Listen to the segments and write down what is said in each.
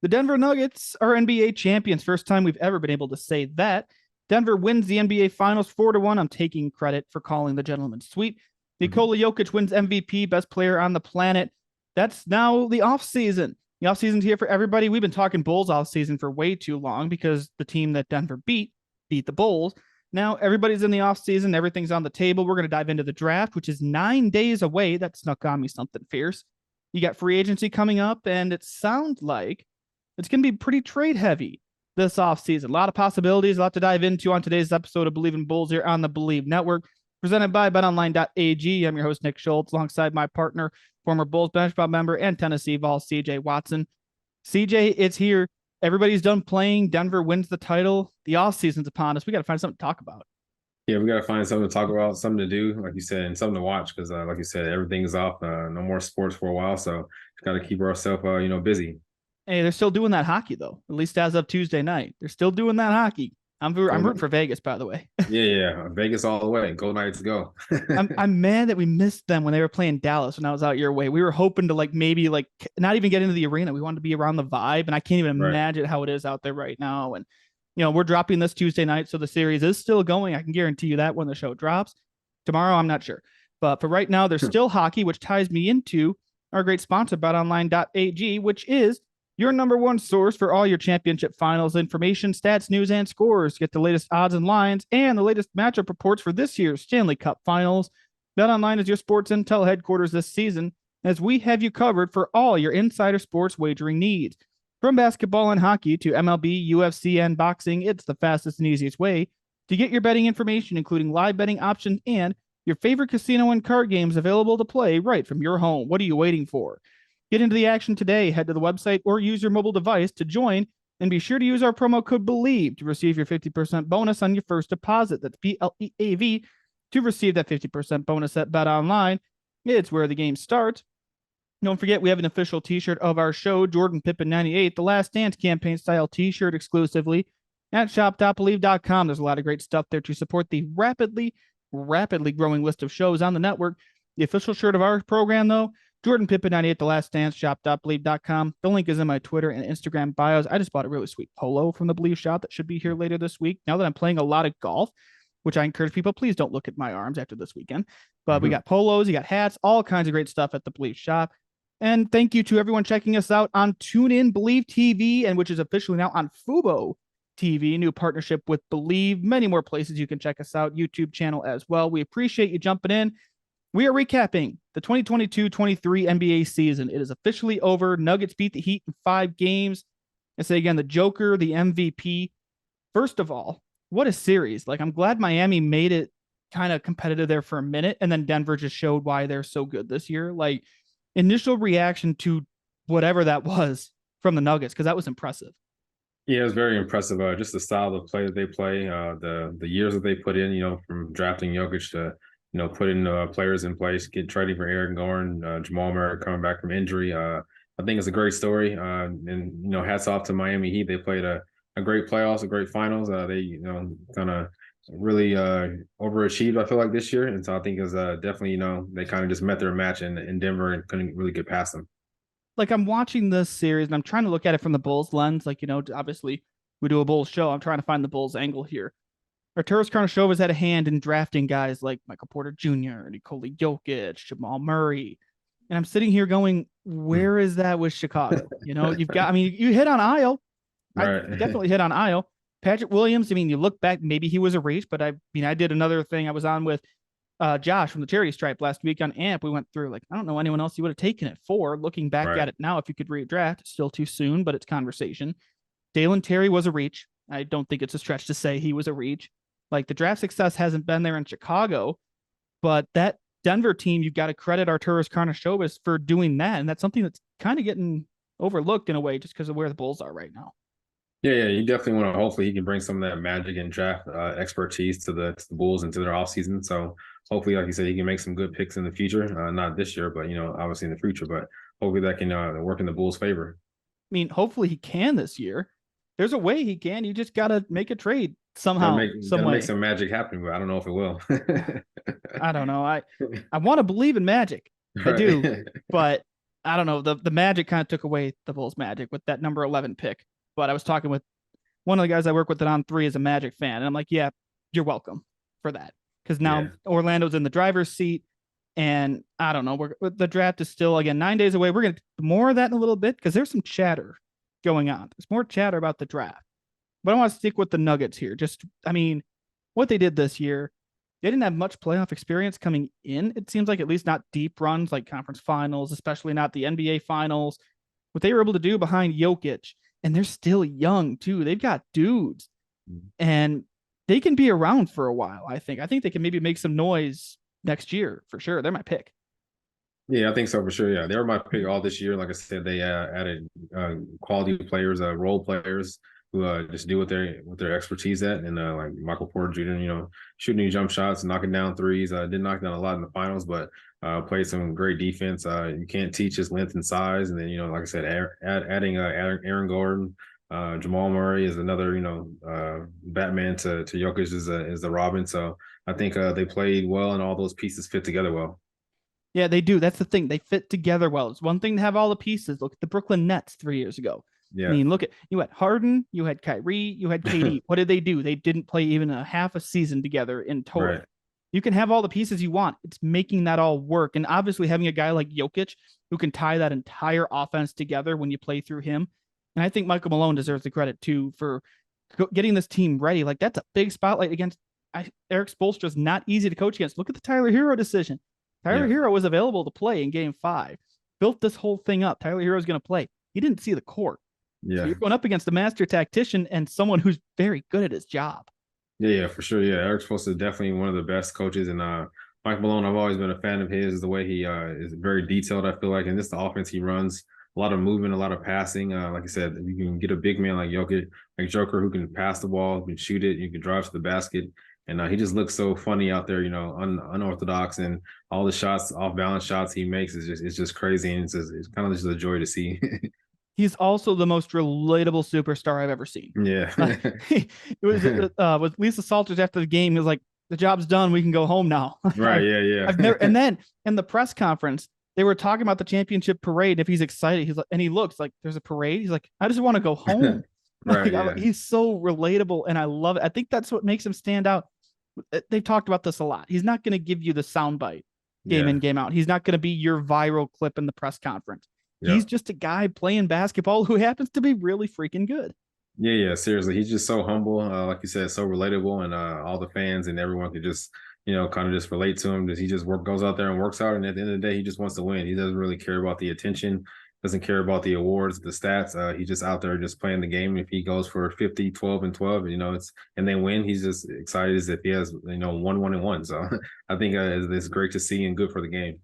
The Denver Nuggets are NBA champions. First time we've ever been able to say that. Denver wins the NBA Finals 4-1. I'm taking credit for calling the gentleman's sweep. Nikola Jokic wins MVP, best player on the planet. That's now the offseason. The offseason's here for everybody. We've been talking Bulls offseason for way too long because the team that Denver beat the Bulls. Now everybody's in the offseason. Everything's on the table. We're going to dive into the draft, which is 9 days away. That snuck on me something fierce. You got free agency coming up, and it sounds like it's going to be pretty trade heavy this offseason. A lot of possibilities, a lot to dive into on today's episode of Believe in Bulls here on the Believe Network, presented by betonline.ag. I'm your host, Nick Schultz, alongside my partner, former Bulls bench spot member and Tennessee Vols, C.J. Watson. C.J., it's here. Everybody's done playing. Denver wins the title. The offseason's upon us. We got to find something to talk about. Yeah, we got to find something to talk about, something to do, like you said, and something to watch because, like you said, everything's off. No more sports for a while, so got to keep ourselves, busy. Hey, they're still doing that hockey, though, at least as of Tuesday night. They're still doing that hockey. I'm rooting for Vegas, by the way. Yeah. Vegas all the way. Go Knights, go. I'm mad that we missed them when they were playing Dallas when I was out your way. We were hoping to maybe not even get into the arena. We wanted to be around the vibe, and I can't even imagine how it is out there right now. And we're dropping this Tuesday night, so the series is still going. I can guarantee you that when the show drops. Tomorrow, I'm not sure. But for right now, there's still hockey, which ties me into our great sponsor, betonline.ag, which is your number one source for all your championship finals information, stats, news, and scores. Get the latest odds and lines and the latest matchup reports for this year's Stanley Cup Finals. BetOnline is your sports intel headquarters this season, as we have you covered for all your insider sports wagering needs. From basketball and hockey to MLB, UFC, and boxing, it's the fastest and easiest way to get your betting information, including live betting options and your favorite casino and card games available to play right from your home. What are you waiting for? Get into the action today. Head to the website or use your mobile device to join, and be sure to use our promo code BELIEVE to receive your 50% bonus on your first deposit. That's BLEAV to receive that 50% bonus at BetOnline. It's where the game starts. Don't forget, we have an official t-shirt of our show, Jordan Pippen 98, the Last Dance campaign style t-shirt exclusively at shop.believe.com. There's a lot of great stuff there to support the rapidly growing list of shows on the network. The official shirt of our program, though, Jordan Pippen 98, the Last Dance, shop.believe.com. The link is in my Twitter and Instagram bios. I just bought a really sweet polo from the Believe shop that should be here later this week. Now that I'm playing a lot of golf, which I encourage people, please don't look at my arms after this weekend. But we got polos, you got hats, all kinds of great stuff at the Believe shop. And thank you to everyone checking us out on TuneIn, Believe TV, and which is officially now on Fubo TV, new partnership with Believe. Many more places you can check us out, YouTube channel as well. We appreciate you jumping in. We are recapping the 2022-23 NBA season. It is officially over. Nuggets beat the Heat in 5 games. I say again, the Joker, the MVP. First of all, what a series. I'm glad Miami made it kind of competitive there for a minute, and then Denver just showed why they're so good this year. Initial reaction to whatever that was from the Nuggets, because that was impressive. Yeah, it was very impressive. Just the style of play that they play, the years that they put in, from drafting Jokic to putting players in place, get ready for Aaron Gordon, Jamal Murray coming back from injury. I think it's a great story. And hats off to Miami Heat. They played a great playoffs, a great finals. They, kind of really overachieved, I feel like, this year. And so I think it's definitely, they kind of just met their match in Denver and couldn't really get past them. I'm watching this series and I'm trying to look at it from the Bulls lens. Obviously we do a Bulls show. I'm trying to find the Bulls angle here. Arturas Karnisovas had a hand in drafting guys like Michael Porter Jr., Nikola Jokic, Jamal Murray. And I'm sitting here going, where is that with Chicago? You hit on Isle. Right. I definitely hit on Isle. Patrick Williams, you look back, maybe he was a reach, but I did another thing. I was on with Josh from the Charity Stripe last week on AMP. We went through, I don't know anyone else you would have taken it for. Looking back at it now, if you could redraft, still too soon, but it's conversation. Dalen Terry was a reach. I don't think it's a stretch to say he was a reach. The draft success hasn't been there in Chicago, but that Denver team, you've got to credit Arturas Karnisovas for doing that. And that's something that's kind of getting overlooked in a way just because of where the Bulls are right now. Yeah, you definitely want to. Hopefully, he can bring some of that magic and draft expertise to the Bulls and to their offseason. So hopefully, like you said, he can make some good picks in the future. Not this year, but obviously in the future. But hopefully that can work in the Bulls' favor. Hopefully he can this year. There's a way he can. You just got to make a trade somehow. Make some magic happen, but I don't know if it will. I don't know. I want to believe in magic. I do, but I don't know. The Magic kind of took away the Bulls' magic with that number 11 pick. But I was talking with one of the guys I work with that on three is a Magic fan, and I'm like, yeah, you're welcome for that because now Yeah. Orlando's in the driver's seat, and I don't know. The draft is still again 9 days away. We're gonna do more of that in a little bit because there's some chatter going on. There's more chatter about the draft, but I want to stick with the Nuggets here. Just, I mean, what they did this year, they didn't have much playoff experience coming in. It seems like at least not deep runs like conference finals, especially not the NBA finals. What they were able to do behind Jokic, and they're still young too. They've got dudes, and they can be around for a while. I think. I think they can maybe make some noise next year for sure. They're my pick. Yeah, I think so for sure. Yeah, they were my pick all this year. Like I said, they added quality players, role players who just do what their expertise at, and like Michael Porter Jr. Shooting jump shots, knocking down threes. Did knock down a lot in the finals, but played some great defense. You can't teach his length and size, and then like I said, adding Aaron Gordon, Jamal Murray is another Batman to Jokic is the Robin. So I think they played well, and all those pieces fit together well. Yeah, they do. That's the thing. They fit together well. It's one thing to have all the pieces. Look at the Brooklyn Nets 3 years ago. I Yeah. mean, look at you had Harden, you had Kyrie, you had KD. What did they do? They didn't play even a half a season together in total. Right. You can have all the pieces you want. It's making that all work. And obviously having a guy like Jokic who can tie that entire offense together when you play through him. And I think Michael Malone deserves the credit too for getting this team ready. Like that's a big spotlight against Eric Spoelstra is not easy to coach against. Look at the Tyler Hero decision. Tyler Hero was available to play in game 5. Built this whole thing up. Tyler Hero is going to play. He didn't see the court. Yeah. So you're going up against a master tactician and someone who's very good at his job. Yeah, for sure. Yeah, Eric Spoelstra is definitely one of the best coaches, and Mike Malone, I've always been a fan of his. The way he is very detailed, I feel like, and this the offense he runs, a lot of movement, a lot of passing. Like I said, you can get a big man like Jokic, like Joker, who can pass the ball, who can shoot it, you can drive to the basket, and he just looks so funny out there, unorthodox, and all the shots, off balance shots he makes is just crazy, and it's kind of just a joy to see. He's also the most relatable superstar I've ever seen. Yeah. It was with Lisa Salters after the game. He was like, "The job's done. We can go home now." Right. Yeah. I've never. And then in the press conference, they were talking about the championship parade. If he's excited, he's like, and he looks like there's a parade. He's like, "I just want to go home." Right. Like, he's so relatable, and I love it. I think that's what makes him stand out. They've talked about this a lot. He's not going to give you the soundbite game in, game out. He's not going to be your viral clip in the press conference. He's just a guy playing basketball who happens to be really freaking good. Yeah, seriously. He's just so humble, like you said, so relatable, and all the fans and everyone could just, kind of just relate to him. He just goes out there and works out, and at the end of the day, he just wants to win. He doesn't really care about the attention, doesn't care about the awards, the stats. He's just out there just playing the game. If he goes for 50, 12, and 12, and then win, he's just excited as if he has, 1-1-1. So I think it's great to see and good for the game.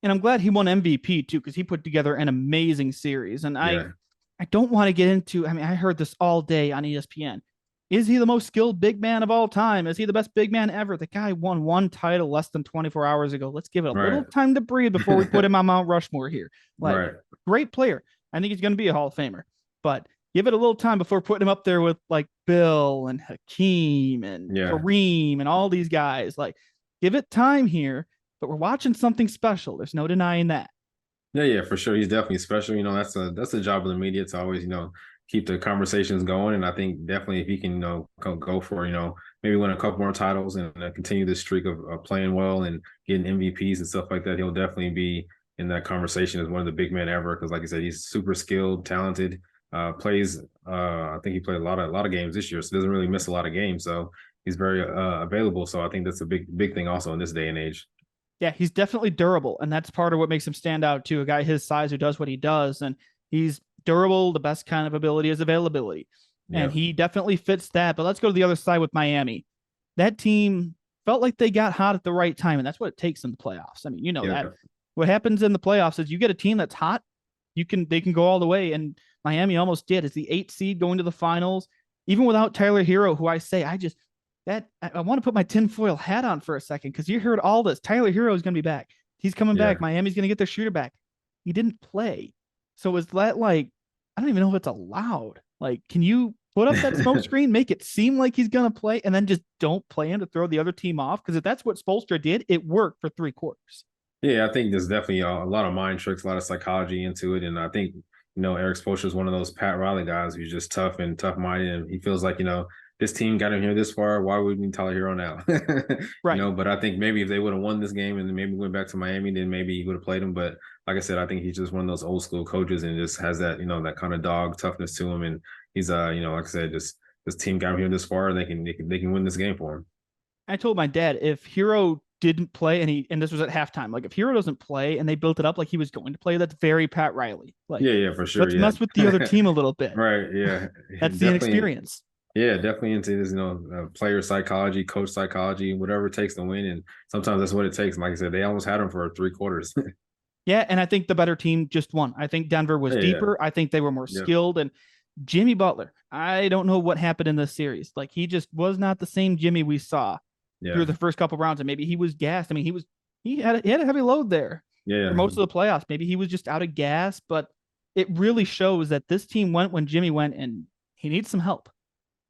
And I'm glad he won MVP too, because he put together an amazing series. And I don't want to get into, I mean, I heard this all day on ESPN. Is he the most skilled big man of all time? Is he the best big man ever? The guy won one title less than 24 hours ago. Let's give it a little time to breathe before we put him on Mount Rushmore here. Like, great player. I think he's going to be a Hall of Famer, but give it a little time before putting him up there with like Bill and Hakeem and Kareem and all these guys. Like, give it time here. But we're watching something special. There's no denying that. Yeah, for sure. He's definitely special. That's the job of the media to always, keep the conversations going. And I think definitely if he can, go for, maybe win a couple more titles and continue this streak of playing well and getting MVPs and stuff like that, he'll definitely be in that conversation as one of the big men ever. Because like I said, he's super skilled, talented, plays. I think he played a lot of games this year, so doesn't really miss a lot of games. So he's very available. So I think that's a big thing also in this day and age. Yeah, he's definitely durable, and that's part of what makes him stand out too. A guy his size who does what he does, and he's durable. The best kind of ability is availability, and he definitely fits that. But let's go to the other side with Miami. That team felt like they got hot at the right time, and that's what it takes in the playoffs. I mean, that what happens in the playoffs is you get a team that's hot, they can go all the way, and Miami almost did. It's the 8th seed going to the finals, even without Tyler Hero, who I want to put my tinfoil hat on for a second because you heard all this. Tyler Hero is going to be back. He's coming back. Miami's going to get their shooter back. He didn't play. So is that like, I don't even know if it's allowed. Like, can you put up that smoke screen, make it seem like he's going to play, and then just don't play him to throw the other team off? Because if that's what Spoelstra did, it worked for 3 quarters. Yeah, I think there's definitely a lot of mind tricks, a lot of psychology into it, and I think Eric Spoelstra is one of those Pat Riley guys who's just tough and tough minded, and he feels like this team got him here this far. Why would we Tyler Hero now? Right. But I think maybe if they would have won this game and then maybe went back to Miami, then maybe he would have played him. But like I said, I think he's just one of those old school coaches and just has that that kind of dog toughness to him, and he's like I said, just this team got him here this far, and they can win this game for him. I told my dad if Hero didn't play and this was at halftime, like if Hero doesn't play and they built it up like he was going to play, that's very Pat Riley. Like, yeah, for sure. let's mess with the other team a little bit. Right. Yeah. That's the inexperience. Yeah, definitely into this, player psychology, coach psychology, whatever it takes to win. And sometimes that's what it takes. And like I said, they almost had him for 3/4. Yeah, and I think the better team just won. I think Denver was deeper. I think they were more skilled. And Jimmy Butler, I don't know what happened in this series. Like, he just was not the same Jimmy we saw through the first couple rounds, and maybe he was gassed. I mean, he had a heavy load there for most of the playoffs. Maybe he was just out of gas, but it really shows that this team went when Jimmy went, and he needs some help.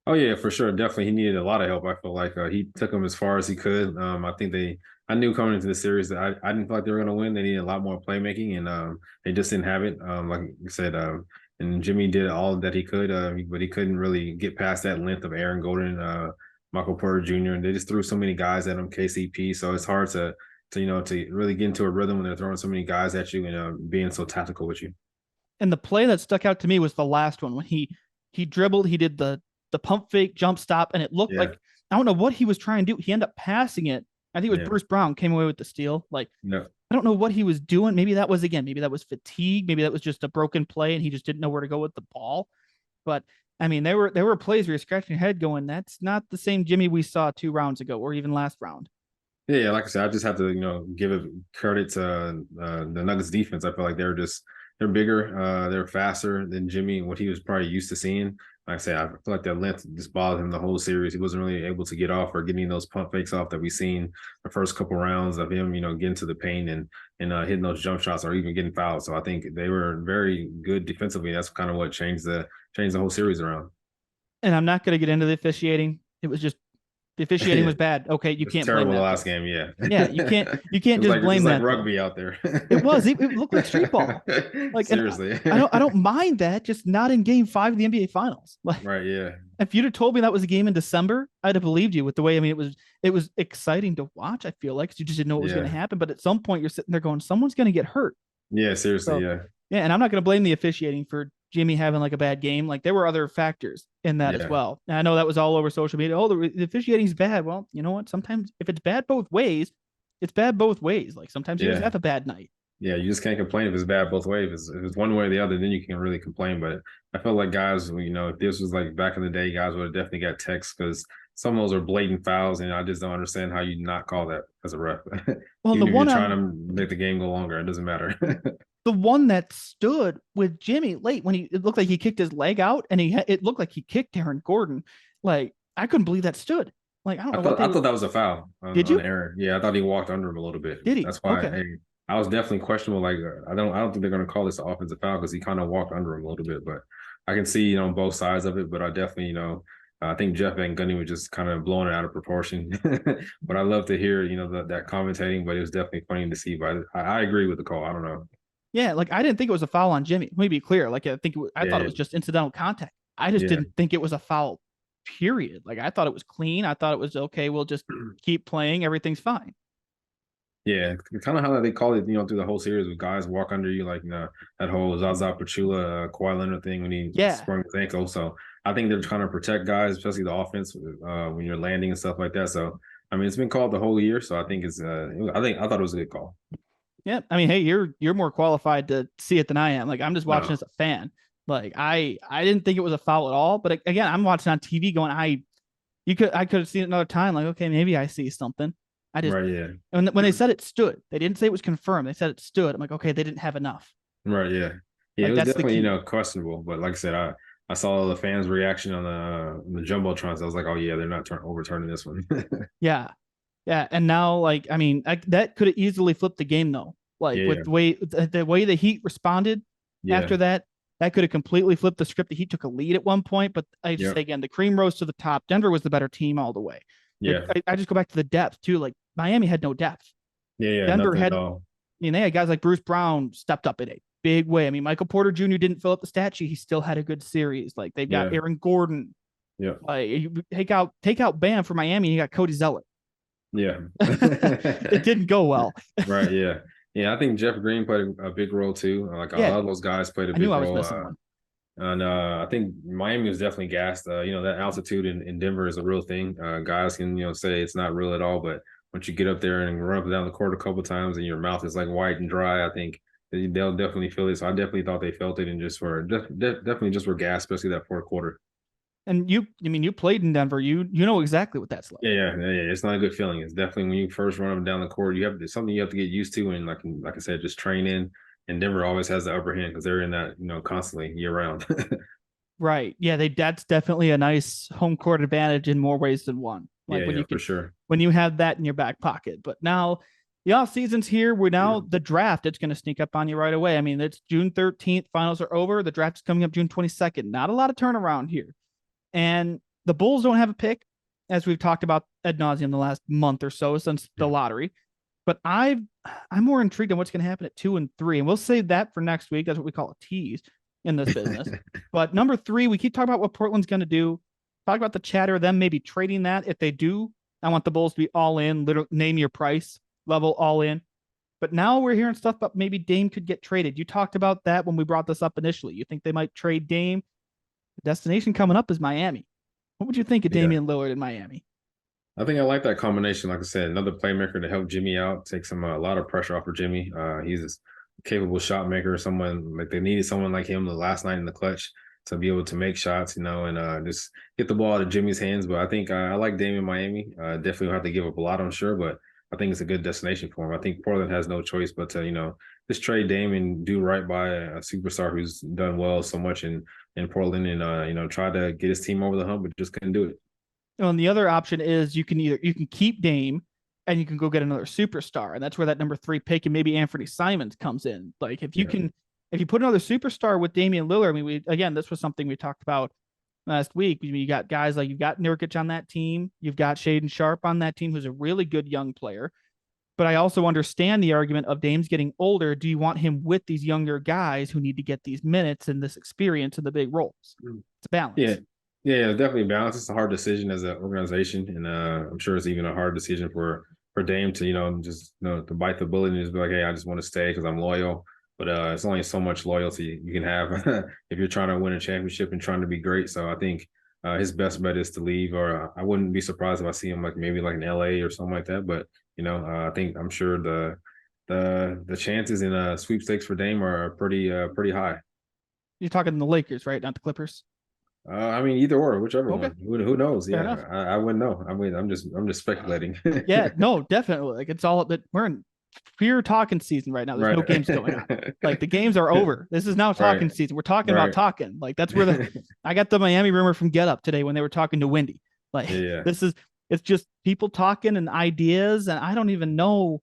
Oh yeah, for sure. Definitely, he needed a lot of help. I feel like he took them as far as he could. I knew coming into the series that I didn't feel like they were going to win. They needed a lot more playmaking, and they just didn't have it. Like you said, and Jimmy did all that he could, but he couldn't really get past that length of Aaron Gordon, Michael Porter Jr. And they just threw so many guys at him, KCP. So it's hard to really get into a rhythm when they're throwing so many guys at you and being so tactical with you. And the play that stuck out to me was the last one when he dribbled, he did the pump fake jump stop, and it looked like, I don't know what he was trying to do. He ended up passing it. I think it was Bruce Brown came away with the steal. Like, I don't know what he was doing. Maybe that was fatigue. Maybe that was just a broken play and he just didn't know where to go with the ball. But I mean, there were plays where you're scratching your head going, that's not the same Jimmy we saw 2 rounds ago or even last round. Yeah, like I said, I just have to, give it credit to the Nuggets defense. I feel like they're bigger, they're faster than Jimmy, what he was probably used to seeing. Like I said, I feel like that length just bothered him the whole series. He wasn't really able to get off or getting those pump fakes off that we seen the first couple rounds of him, getting to the paint and hitting those jump shots or even getting fouled. So I think they were very good defensively. That's kind of what changed the whole series around. And I'm not going to get into the officiating. It was just the officiating was bad. Okay, you can't terrible blame that. The last game, yeah. Yeah, you can't just blame that. It was like rugby out there. It was. It looked like street ball. Like, seriously, I don't mind that. Just not in Game 5 of the NBA Finals. Like, right? Yeah. If you'd have told me that was a game in December, I'd have believed you. With the way, I mean, it was exciting to watch. I feel like, because you just didn't know what was going to happen. But at some point, you're sitting there going, someone's going to get hurt. Yeah, seriously, yeah. And I'm not going to blame the officiating for Jimmy having like a bad game. Like, there were other factors in that as well. And I know that was all over social media. Oh, the officiating's bad. Well, you know what? Sometimes if it's bad both ways, it's bad both ways. Like, sometimes you just have a bad night. Yeah, you just can't complain if it's bad both ways. If it's one way or the other, then you can really complain. But I felt like guys, if this was like back in the day, guys would have definitely got texts because some of those are blatant fouls, and I just don't understand how you not call that as a ref. Well, Even if you're trying to make the game go longer, it doesn't matter. The one that stood with Jimmy late when it looked like he kicked his leg out, and it looked like he kicked Aaron Gordon. Like, I couldn't believe that stood. Like, I don't know. I thought that was a foul. Did you? On Aaron. Yeah, I thought he walked under him a little bit. Did he? That's why I was definitely questionable. Like, I don't think they're going to call this an offensive foul because he kind of walked under him a little bit. But I can see both sides of it. But I definitely I think Jeff Van Gundy was just kind of blowing it out of proportion. But I love to hear that commentating. But it was definitely funny to see. But I agree with the call. I don't know. Yeah, like, I didn't think it was a foul on Jimmy. Let me be clear. Like, I thought it was just incidental contact. I just didn't think it was a foul, period. Like, I thought it was clean. I thought it was okay. We'll just keep playing. Everything's fine. Yeah, kind of how they call it, through the whole series with guys walk under you, like that whole Zaza Pachulia, Kawhi Leonard thing when he sprung his ankle. So I think they're trying to protect guys, especially the offense, when you're landing and stuff like that. So I mean, it's been called the whole year, so I think I thought it was a good call. Yeah, I mean, hey, you're more qualified to see it than I am. Like, I'm just watching as a fan. Like, I didn't think it was a foul at all. But again, I'm watching on TV going, I could have seen it another time. Like, okay, maybe I see something. I just And when they said it stood, they didn't say it was confirmed. They said it stood. I'm like, okay, they didn't have enough. Right. Yeah. Yeah. Like, it was definitely questionable. But like I said, I saw the fans' reaction on the jumbotrons. I was like, oh yeah, they're not overturning this one. Yeah. Yeah, and now, like, I mean, that could have easily flipped the game, though. Like, with the way the Heat responded after that could have completely flipped the script. The Heat took a lead at one point, but I just say again, the cream rose to the top. Denver was the better team all the way. Yeah, I just go back to the depth too. Like, Miami had no depth. Yeah, Denver had mean, they had guys like Bruce Brown stepped up in a big way. I mean, Michael Porter Jr. didn't fill up the stat sheet. He still had a good series. Like they've got Yeah. Aaron Gordon. Yeah. Like you take out Bam for Miami, and you got Cody Zeller. Yeah. It didn't go well. Right. Yeah. Yeah. I think Jeff Green played a big role too. Like a Yeah, lot of those guys played a I big knew I was role. missing one. And I think Miami was definitely gassed. That altitude in Denver is a real thing. Guys can, say it's not real at all, but once you get up there and run up and down the court a couple of times and your mouth is like white and dry, I think they'll definitely feel it. So I definitely thought they felt it and just were definitely just were gassed, especially that fourth quarter. And you played in Denver. You know exactly what that's like. Yeah. It's not a good feeling. It's definitely when you first run up and down the court, it's something you have to get used to. And like I said, just train in. And Denver always has the upper hand because they're in that, constantly year round. Right. Yeah, that's definitely a nice home court advantage in more ways than one. Like when you can, for sure. When you have that in your back pocket. But now the off season's here. We're now the draft. It's going to sneak up on you right away. I mean, it's June 13th. Finals are over. The draft is coming up June 22nd. Not a lot of turnaround here. And the Bulls don't have a pick, as we've talked about ad nauseum the last month or so since the lottery. But I'm more intrigued on what's going to happen at 2 and 3. And we'll save that for next week. That's what we call a tease in this business. But number 3, we keep talking about what Portland's going to do. Talk about the chatter of them maybe trading that. If they do, I want the Bulls to be all in, literally name your price level all in. But now we're hearing stuff about maybe Dame could get traded. You talked about that when we brought this up initially. You think they might trade Dame. The destination coming up is Miami. What would you think of Damian Lillard in Miami? I think I like that combination. Like I said, another playmaker to help Jimmy out, take a lot of pressure off of Jimmy. He's a capable shot maker. Someone like they needed someone like him the last night in the clutch to be able to make shots, and just get the ball out of Jimmy's hands. But I think I like Dame in Miami. Definitely will have to give up a lot, I'm sure, but I think it's a good destination for him. I think Portland has no choice but to, just trade Dame and do right by a superstar who's done well so much in Portland and, try to get his team over the hump, but just couldn't do it. And the other option is you can keep Dame and you can go get another superstar. And that's where that number 3 pick and maybe Anthony Simons comes in. Like if you put another superstar with Damian Lillard, I mean, this was something we talked about last week. You got guys like you've got Nurkic on that team. You've got Shaedon Sharpe on that team, who's a really good young player. But I also understand the argument of Dame's getting older. Do you want him with these younger guys who need to get these minutes and this experience in the big roles? It's a balance. Yeah, definitely balance. It's a hard decision as an organization, and I'm sure it's even a hard decision for Dame to to bite the bullet and just be like, hey, I just want to stay because I'm loyal. But it's only so much loyalty you can have if you're trying to win a championship and trying to be great. So I think his best bet is to leave, or I wouldn't be surprised if I see him maybe in LA or something like that. But I'm sure the chances in a sweepstakes for Dame are pretty high. You're talking the Lakers, right? Not the Clippers. I mean, either or, whichever one. Who knows? Fair enough. I wouldn't know. I mean, I'm just speculating. Yeah, no, definitely. Like it's all that we're in pure talking season right now. There's no games going on. Like the games are over. This is now talking season. We're talking about talking. Like that's where I got the Miami rumor from Get Up today when they were talking to Wendy. Like it's just people talking and ideas, and I don't know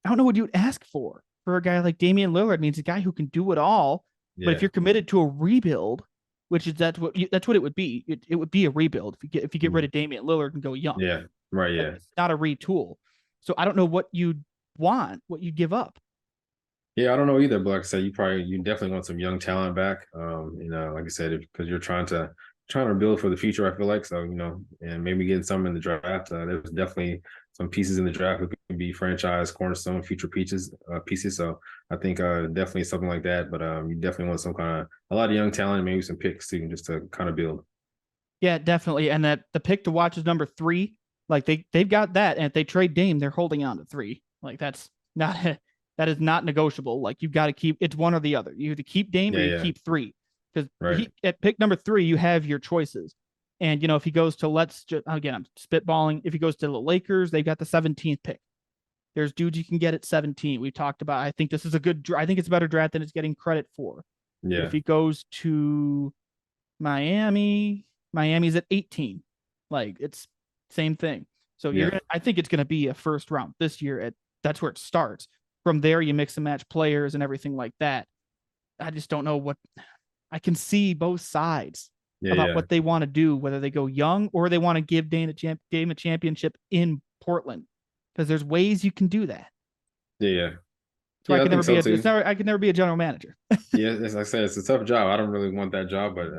what you'd ask for a guy like Damian Lillard. Means a guy who can do it all. Yeah. But if you're committed to a rebuild, which is that's what it would be. It would be a rebuild if you get rid of Damian Lillard and go young. Yeah, right. Yeah, it's not a retool. So I don't know what you'd want, what you'd give up. Yeah, I don't know either. But like I said, you definitely want some young talent back. Like I said, because you're trying to build for the future. I feel like so. And maybe getting some in the draft. There's definitely some pieces in the draft that could be franchise cornerstone future pieces. So I think definitely something like that. But you definitely want a lot of young talent, maybe some picks too, just to kind of build. Yeah, definitely. And that the pick to watch is number 3. Like they've got that, and if they trade Dame, they're holding on to 3. Like that is not negotiable. Like you've got to keep it's one or the other. You have to keep Dame or you keep 3. Because at pick number 3, you have your choices. And, if he goes to I'm spitballing. If he goes to the Lakers, they've got the 17th pick. There's dudes you can get at 17. We've talked about, I think this is I think it's a better draft than it's getting credit for. Yeah. If he goes to Miami's at 18. Like it's same thing. So I think it's going to be a first round this year. That's where it starts. From there, you mix and match players and everything like that. I just don't know what I can see both sides about what they want to do, whether they go young or they want to give Dame a championship in Portland, because there's ways you can do that. Yeah. So I Yeah, I could think never be so a too. I could never be a general manager. Yeah, as I said, it's a tough job. I don't really want that job, but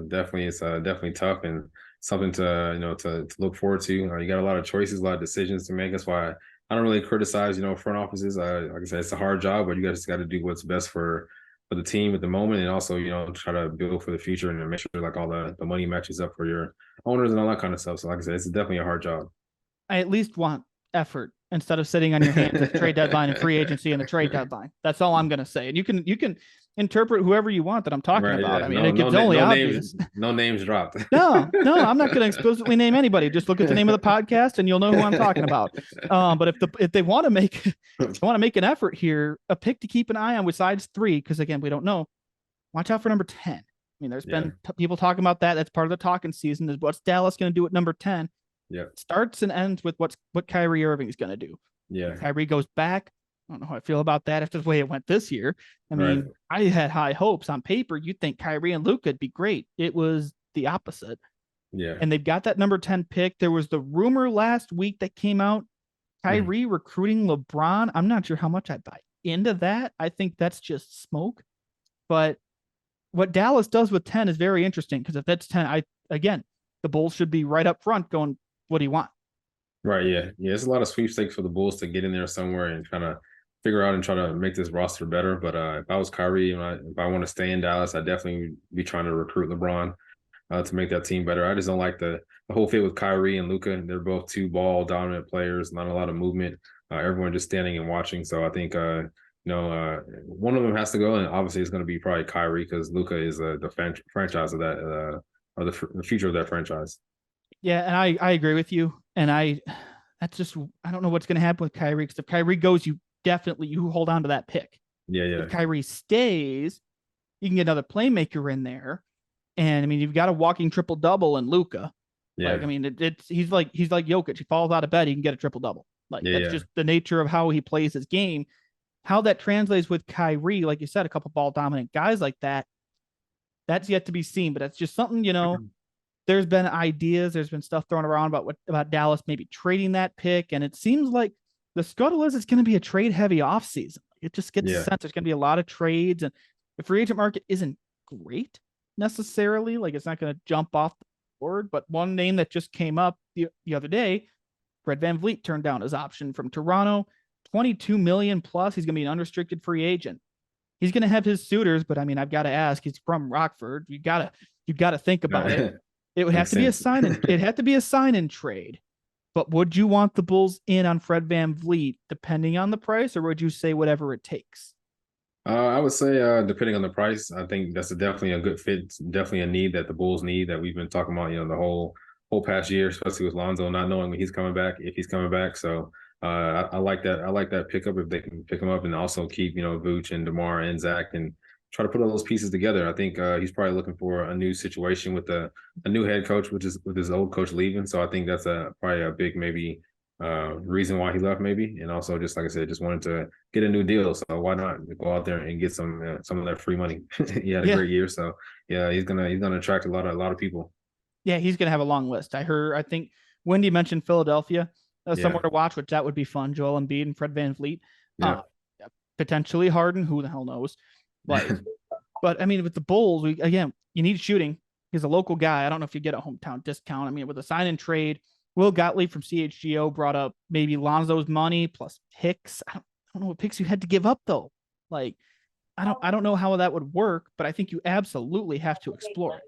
definitely it's definitely tough and something to to look forward to. You got a lot of choices, a lot of decisions to make. That's why I don't really criticize front offices. Like I said, it's a hard job, but you guys got to do what's best for the team at the moment, and also try to build for the future and make sure like all the money matches up for your owners and all that kind of stuff. So like I said, it's definitely a hard job. I at least want effort instead of sitting on your hands at the trade deadline and free agency and the trade deadline. That's all I'm going to say. And you can interpret whoever you want that I'm talking Right? about. Yeah. I mean, it's only obvious. No names dropped. No, I'm not going to explicitly name anybody. Just look at the name of the podcast and you'll know who I'm talking about. But if they want to make an effort here, a pick to keep an eye on besides 3, because again, we don't know. Watch out for number 10. I mean, there's been people talking about that. That's part of the talking season. Is what's Dallas going to do at number 10? Yeah. Starts and ends with what Kyrie Irving is going to do. Yeah. Kyrie goes back. I don't know how I feel about that after the way it went this year. I mean, Right. I had high hopes on paper. You'd think Kyrie and Luka would be great. It was the opposite. Yeah. And they've got that number 10 pick. There was the rumor last week that came out, Kyrie recruiting LeBron. I'm not sure how much I buy into that. I think that's just smoke. But what Dallas does with 10 is very interesting, because if that's 10, the Bulls should be right up front going, what do you want? Right. Yeah. Yeah. It's a lot of sweepstakes for the Bulls to get in there somewhere and kind of figure out and try to make this roster better. But if I was Kyrie and if I want to stay in Dallas, I'd definitely be trying to recruit LeBron to make that team better. I just don't like the whole fit with Kyrie and Luka. They're both 2 ball dominant players, not a lot of movement. Everyone just standing and watching. So I think one of them has to go, and obviously it's going to be probably Kyrie, because Luka is the franchise of that or the future of that franchise. Yeah, and I agree with you. And I don't know what's going to happen with Kyrie, because if Kyrie goes, you hold on to that pick. Yeah, yeah. If Kyrie stays, you can get another playmaker in there. And I mean, you've got a walking triple double in Luka. Yeah. Like, I mean, he's like Jokic. He falls out of bed, he can get a triple double. Like, that's just the nature of how he plays his game. How that translates with Kyrie, like you said, a couple ball dominant guys like that, that's yet to be seen. But that's just something, there's been ideas, there's been stuff thrown around about Dallas maybe trading that pick. And it seems like the scuttle is it's going to be a trade heavy offseason. It just gets the sense there's going to be a lot of trades, and the free agent market isn't great necessarily. Like, it's not going to jump off the board. But one name that just came up the other day, Fred Van Vleet turned down his option from Toronto, $22 million plus. He's going to be an unrestricted free agent. He's going to have his suitors, but I mean, I've got to ask. He's from Rockford. You got to think about it. It would have to be a sign. It had to be a sign-in trade. But would you want the Bulls in on Fred Van Vleet, depending on the price, or would you say whatever it takes? I would say depending on the price, I think that's definitely a good fit. It's definitely a need that the Bulls need, that we've been talking about, the whole past year, especially with Lonzo not knowing when he's coming back, if he's coming back. So I like that. I like that pickup if they can pick him up and also keep Vooch and DeMar and Zach and try to put all those pieces together. I think he's probably looking for a new situation with a new head coach, which is with his old coach leaving. So I think that's probably a big maybe reason why he left, maybe. And also, just like I said, just wanted to get a new deal. So why not go out there and get some of that free money? He had a great year, so yeah, he's gonna attract a lot of people. Yeah, he's gonna have a long list. I think Wendy mentioned Philadelphia somewhere to watch, which that would be fun. Joel Embiid and Fred Van Vleet, potentially Harden. Who the hell knows? But I mean, with the Bulls, you need shooting. He's a local guy. I don't know if you get a hometown discount. I mean, with a sign and trade, Will Gottlieb from CHGO brought up maybe Lonzo's money plus picks. I don't know what picks you had to give up though. Like, I don't know how that would work, but I think you absolutely have to explore it.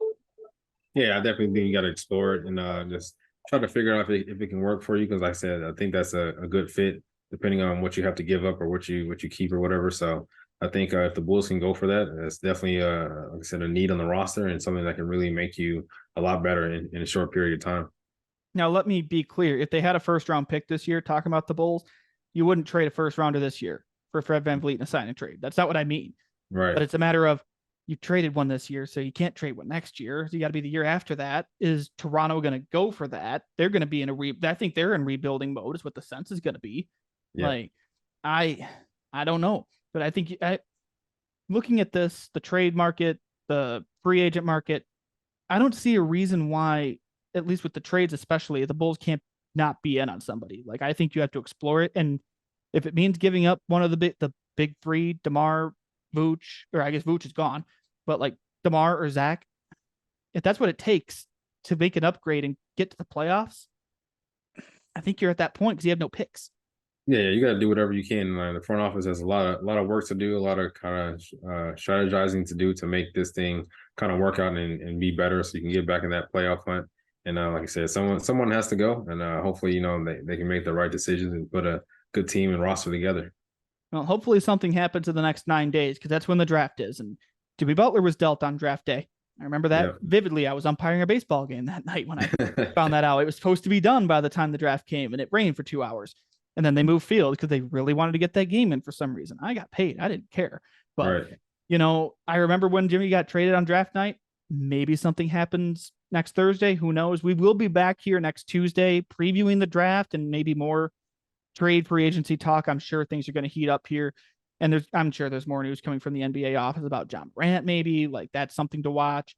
Yeah, I definitely think you got to explore it and just try to figure out if it can work for you. Because like I said, I think that's a good fit depending on what you have to give up or what you keep or whatever. So I think if the Bulls can go for that, it's definitely, like I said, a need on the roster and something that can really make you a lot better in a short period of time. Now, let me be clear. If they had a first-round pick this year, talking about the Bulls, you wouldn't trade a first-rounder this year for Fred Van Vleet and a sign and trade. That's not what I mean. Right. But it's a matter of you traded one this year, so you can't trade one next year. So you got to be the year after that. Is Toronto going to go for that? They're going to be I think they're in rebuilding mode is what the sense is going to be. Yeah. Like, I don't know. But I think looking at this, the trade market, the free agent market, I don't see a reason why, at least with the trades especially, the Bulls can't not be in on somebody. Like, I think you have to explore it. And if it means giving up one of the big three, DeMar, Vooch, or I guess Vooch is gone, but like DeMar or Zach, if that's what it takes to make an upgrade and get to the playoffs, I think you're at that point because you have no picks. Yeah, you got to do whatever you can. The front office has a lot of work to do, a lot of kind of strategizing to do to make this thing kind of work out and be better, so you can get back in that playoff hunt. And like I said, someone has to go, and hopefully, they can make the right decisions and put a good team and roster together. Well, hopefully something happens in the next 9 days because that's when the draft is. And Jimmy Butler was dealt on draft day. I remember that vividly. I was umpiring a baseball game that night when I found that out. It was supposed to be done by the time the draft came, and it rained for 2 hours. And then they moved field because they really wanted to get that game in for some reason. I got paid. I didn't care. But, I remember when Jimmy got traded on draft night, maybe something happens next Thursday. Who knows? We will be back here next Tuesday previewing the draft and maybe more trade free agency talk. I'm sure things are going to heat up here. And I'm sure there's more news coming from the NBA office about John Morant, maybe. Like, that's something to watch.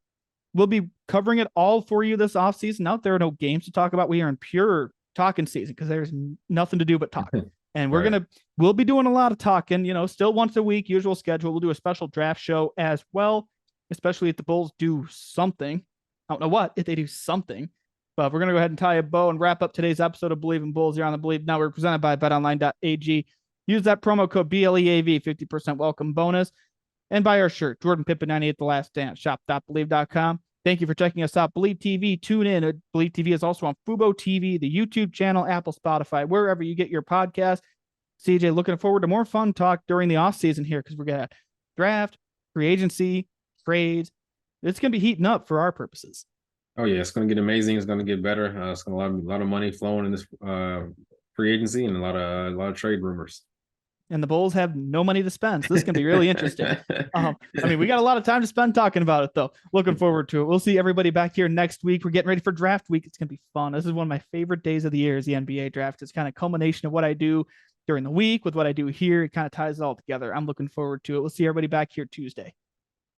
We'll be covering it all for you this offseason. Out there are no games to talk about. We are in pure talking season because there's nothing to do but talk. And we'll be doing a lot of talking, still once a week, usual schedule. We'll do a special draft show as well, especially if the Bulls do something. I don't know what, if they do something. But we're going to go ahead and tie a bow and wrap up today's episode of Believe in Bulls here on the Believe Network, presented by betonline.ag. Use that promo code BLEAV, 50% welcome bonus. And buy our shirt, Jordan Pippen 98 The Last Dance, shop.believe.com. Thank you for checking us out. Believe TV, tune in. Believe TV is also on Fubo TV, the YouTube channel, Apple, Spotify, wherever you get your podcast. CJ, looking forward to more fun talk during the offseason here because we're going to draft, free agency, trades. It's going to be heating up for our purposes. Oh, yeah. It's going to get amazing. It's going to get better. It's going to be a lot of money flowing in this free agency and a lot of trade rumors. And the Bulls have no money to spend. So this can be really interesting. We got a lot of time to spend talking about it, though. Looking forward to it. We'll see everybody back here next week. We're getting ready for draft week. It's going to be fun. This is one of my favorite days of the year is the NBA draft. It's kind of culmination of what I do during the week with what I do here. It kind of ties it all together. I'm looking forward to it. We'll see everybody back here Tuesday.